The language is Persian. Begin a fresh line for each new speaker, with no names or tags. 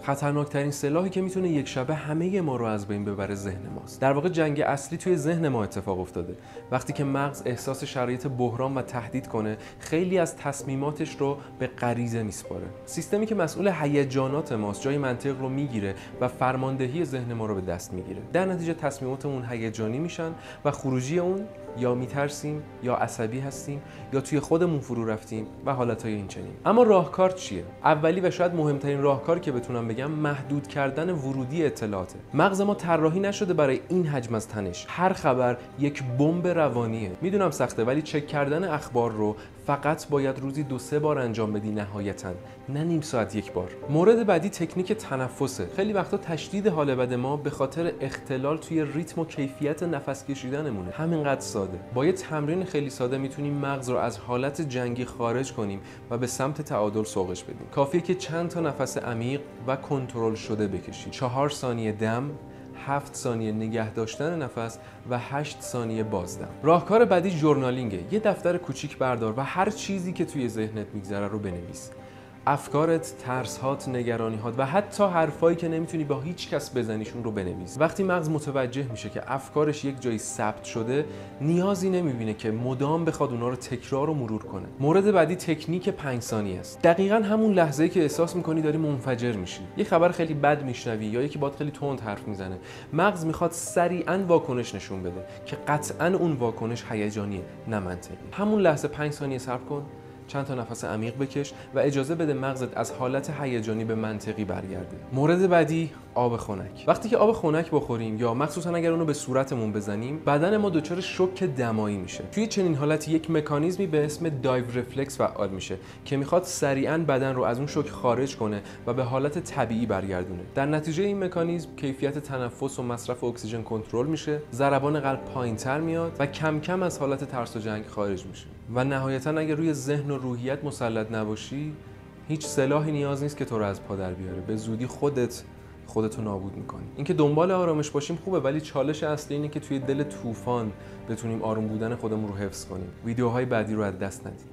خطرناکترین سلاحی که میتونه یک شبه همه ما رو از بین ببره ذهن ماست. در واقع جنگ اصلی توی ذهن ما اتفاق افتاده. وقتی که مغز احساس شرایط بحران و تهدید کنه، خیلی از تصمیماتش رو به غریزه میسپاره. سیستمی که مسئول هیجانات ماست جای منطق رو میگیره و فرماندهی ذهن ما رو به دست میگیره. در نتیجه تصمیماتمون هیجانی میشن و خروجی اون یا میترسیم یا عصبی هستیم یا توی خودمون فرو رفتیم و حالتهای این چنین. اما راهکار چیه؟ اولی و شاید مهمترین راهکاری که بتونم بگم محدود کردن ورودی اطلاعاته. مغز ما طراحی نشده برای این حجم از تنش. هر خبر یک بمب روانیه. میدونم سخته، ولی چک کردن اخبار رو فقط باید روزی 2-3 بار انجام بدی نهایتاً، نه نیم ساعت یک بار. مورد بعدی تکنیک تنفسه. خیلی وقتا تشدید حال بد ما به خاطر اختلال توی ریتم و کیفیت نفس کشیدنمونه. همینقدر ساده. با یه تمرین خیلی ساده میتونیم مغز رو از حالت جنگی خارج کنیم و به سمت تعادل سوقش بدیم. کافیه که چند تا نفس عمیق و کنترل شده بکشید. 4 ثانیه دم، 7 ثانیه نگه داشتن نفس و 8 ثانیه بازدم. راهکار بعدی ژورنالینگه. یه دفتر کوچیک بردار و هر چیزی که توی ذهنت میگذره رو بنویس. افکارت، ترس‌هات، نگرانی‌هات و حتی حرفایی که نمیتونی با هیچ کس بزنیشون رو بنویس. وقتی مغز متوجه میشه که افکارش یک جایی ثبت شده، نیازی نمیبینه که مدام بخواد اونا رو تکرار و مرور کنه. مورد بعدی تکنیک 5 ثانیه است. دقیقاً همون لحظه‌ای که احساس می‌کنی داری منفجر میشی، یه خبر خیلی بد میشنوی یا یکی باهات خیلی تند حرف میزنه، مغز میخواد سریعاً واکنش نشون بده که قطعاً اون واکنش هیجانیه نه منطقی. همون لحظه 5 ثانیه صبر کن، چند تا نفس عمیق بکش و اجازه بده مغزت از حالت هیجانی به منطقی برگرده. مورد بعدی آب خنک. وقتی که آب خنک بخوریم یا مخصوصا اگر اونو به صورتمون بزنیم، بدن ما دچار شوک دمایی میشه. توی چنین حالتی یک مکانیزمی به اسم دایو رفلکس فعال میشه که میخواد سریعاً بدن رو از اون شوک خارج کنه و به حالت طبیعی برگردونه. در نتیجه این مکانیزم کیفیت تنفس و مصرف اکسیژن کنترل میشه، ضربان قلب پایین‌تر میاد و کم کم از حالت ترس و جنگ خارج میشه. و نهایتاً اگر روی ذهن و روحیت مسلط نباشی، هیچ سلاحی نیاز نیست که تو رو از پا در بیاره. به زودی خودتو نابود میکنی. اینکه دنبال آرامش باشیم خوبه، ولی چالش اصلی اینه که توی دل طوفان بتونیم آروم بودن خودمون رو حفظ کنیم. ویدیوهای بعدی رو از دست ندید.